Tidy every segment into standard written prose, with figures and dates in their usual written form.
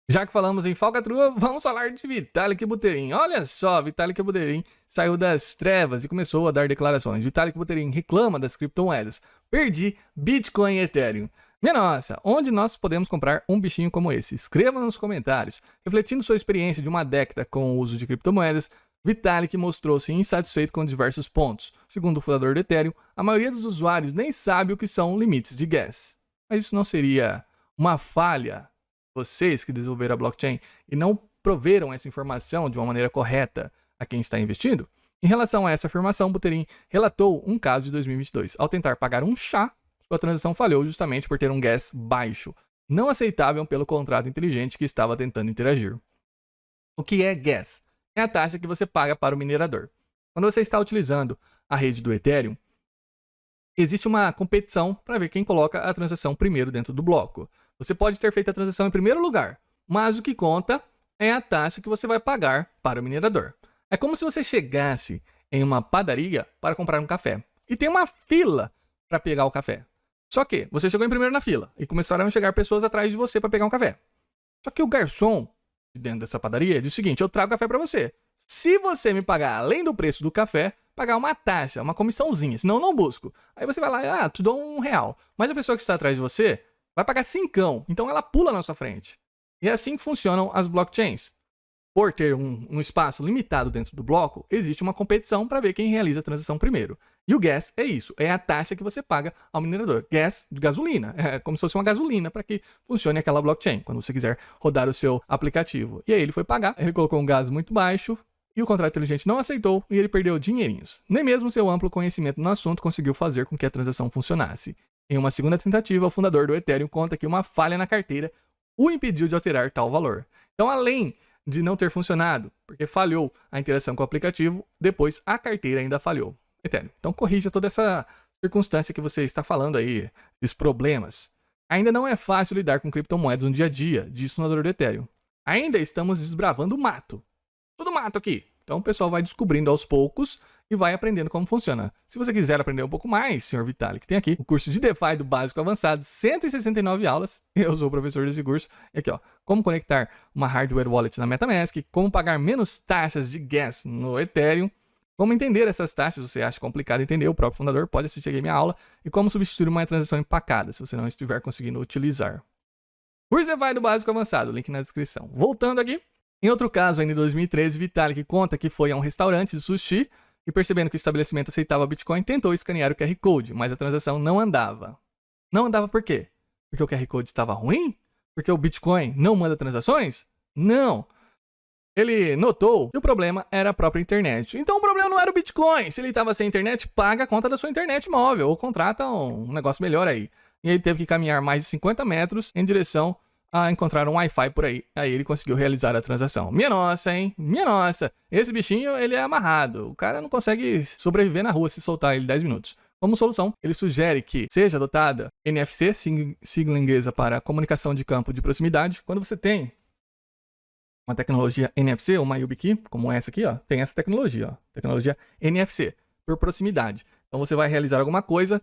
Já que falamos em falcatrua, vamos falar de Vitalik Buterin. Olha só, Vitalik Buterin saiu das trevas e começou a dar declarações. Vitalik Buterin reclama das criptomoedas. Perdi Bitcoin e Ethereum. Minha nossa, onde nós podemos comprar um bichinho como esse? Escreva nos comentários. Refletindo sua experiência de uma década com o uso de criptomoedas, Vitalik mostrou-se insatisfeito com diversos pontos. Segundo o fundador do Ethereum, a maioria dos usuários nem sabe o que são limites de gas. Mas isso não seria uma falha? Vocês que desenvolveram a blockchain e não proveram essa informação de uma maneira correta a quem está investindo? Em relação a essa afirmação, Buterin relatou um caso de 2022. Ao tentar pagar um chá, sua transação falhou justamente por ter um gas baixo, não aceitável pelo contrato inteligente que estava tentando interagir. O que é gas? É a taxa que você paga para o minerador. Quando você está utilizando a rede do Ethereum, existe uma competição para ver quem coloca a transação primeiro dentro do bloco. Você pode ter feito a transação em primeiro lugar, mas o que conta é a taxa que você vai pagar para o minerador. É como se você chegasse em uma padaria para comprar um café e tem uma fila para pegar o café. Só que você chegou em primeiro na fila e começaram a chegar pessoas atrás de você para pegar um café. Só que o garçom de dentro dessa padaria diz o seguinte: eu trago café para você. Se você me pagar além do preço do café, pagar uma taxa, uma comissãozinha, senão eu não busco. Aí você vai lá, te dou R$1. Mas a pessoa que está atrás de você vai pagar 5, então ela pula na sua frente. E é assim que funcionam as blockchains. Por ter um espaço limitado dentro do bloco, existe uma competição para ver quem realiza a transação primeiro. E o gas é isso, é a taxa que você paga ao minerador. Gas de gasolina, é como se fosse uma gasolina para que funcione aquela blockchain, quando você quiser rodar o seu aplicativo. E aí ele foi pagar, ele colocou um gas muito baixo, e o contrato inteligente não aceitou e ele perdeu dinheirinhos. Nem mesmo seu amplo conhecimento no assunto conseguiu fazer com que a transação funcionasse. Em uma segunda tentativa, o fundador do Ethereum conta que uma falha na carteira o impediu de alterar tal valor. Então, além de não ter funcionado, porque falhou a interação com o aplicativo, depois a carteira ainda falhou. Ethereum. Então, corrija toda essa circunstância que você está falando aí, esses problemas. Ainda não é fácil lidar com criptomoedas no dia a dia, diz o fundador do Ethereum. Ainda estamos desbravando o mato. Tudo mato aqui. Então o pessoal vai descobrindo aos poucos e vai aprendendo como funciona. Se você quiser aprender um pouco mais, Sr. Vitalik, tem aqui o curso de DeFi do básico avançado, 169 aulas. Eu sou o professor desse curso. E aqui, ó, como conectar uma hardware wallet na MetaMask, como pagar menos taxas de gas no Ethereum, como entender essas taxas, você acha complicado entender, o próprio fundador pode assistir aqui a minha aula, e como substituir uma transação empacada, se você não estiver conseguindo utilizar. Curso DeFi do básico avançado, link na descrição. Voltando aqui. Em outro caso, ainda em 2013, Vitalik conta que foi a um restaurante de sushi e, percebendo que o estabelecimento aceitava Bitcoin, tentou escanear o QR Code, mas a transação não andava. Não andava por quê? Porque o QR Code estava ruim? Porque o Bitcoin não manda transações? Não. Ele notou que o problema era a própria internet. Então o problema não era o Bitcoin. Se ele estava sem internet, paga a conta da sua internet móvel ou contrata um negócio melhor aí. E ele teve que caminhar mais de 50 metros em direção a encontrar um Wi-Fi por aí. Aí ele conseguiu realizar a transação. Minha nossa, hein? Minha nossa. Esse bichinho, ele é amarrado. O cara não consegue sobreviver na rua se soltar ele 10 minutos. Como solução, ele sugere que seja adotada NFC, sigla inglesa para comunicação de campo de proximidade. Quando você tem uma tecnologia NFC, uma YubiKey, como essa aqui, ó, tem essa tecnologia, ó, tecnologia NFC, por proximidade. Então você vai realizar alguma coisa,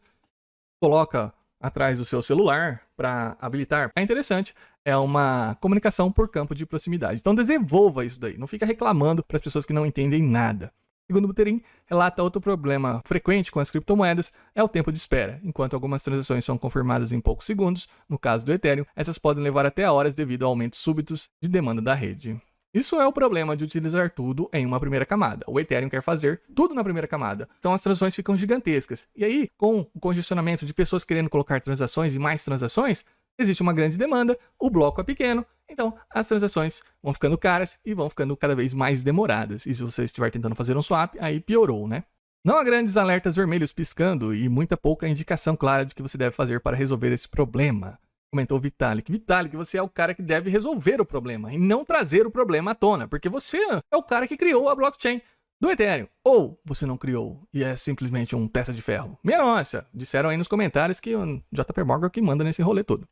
coloca atrás do seu celular para habilitar. É interessante, é uma comunicação por campo de proximidade. Então desenvolva isso daí, não fica reclamando para as pessoas que não entendem nada. Segundo Buterin, relata outro problema frequente com as criptomoedas é o tempo de espera. Enquanto algumas transações são confirmadas em poucos segundos, no caso do Ethereum, essas podem levar até horas devido a aumentos súbitos de demanda da rede. Isso é o problema de utilizar tudo em uma primeira camada. O Ethereum quer fazer tudo na primeira camada. Então as transações ficam gigantescas. E aí, com o congestionamento de pessoas querendo colocar transações e mais transações, existe uma grande demanda, o bloco é pequeno, então as transações vão ficando caras e vão ficando cada vez mais demoradas. E se você estiver tentando fazer um swap, aí piorou, né? Não há grandes alertas vermelhos piscando e muita pouca indicação clara de que você deve fazer para resolver esse problema, comentou Vitalik. Vitalik, você é o cara que deve resolver o problema e não trazer o problema à tona, porque você é o cara que criou a blockchain do Ethereum. Ou você não criou e é simplesmente um peça de ferro. Minha nossa, disseram aí nos comentários que o JP Morgan que manda nesse rolê todo.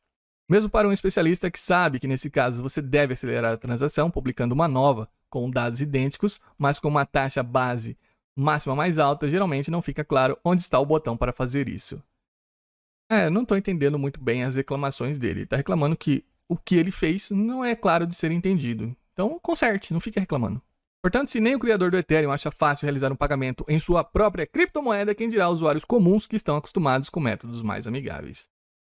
Mesmo para um especialista que sabe que nesse caso você deve acelerar a transação publicando uma nova com dados idênticos, mas com uma taxa base máxima mais alta, geralmente não fica claro onde está o botão para fazer isso. Não estou entendendo muito bem as reclamações dele. Ele está reclamando que o que ele fez não é claro de ser entendido. Então, conserte, não fique reclamando. Portanto, se nem o criador do Ethereum acha fácil realizar um pagamento em sua própria criptomoeda, quem dirá usuários comuns que estão acostumados com métodos mais amigáveis.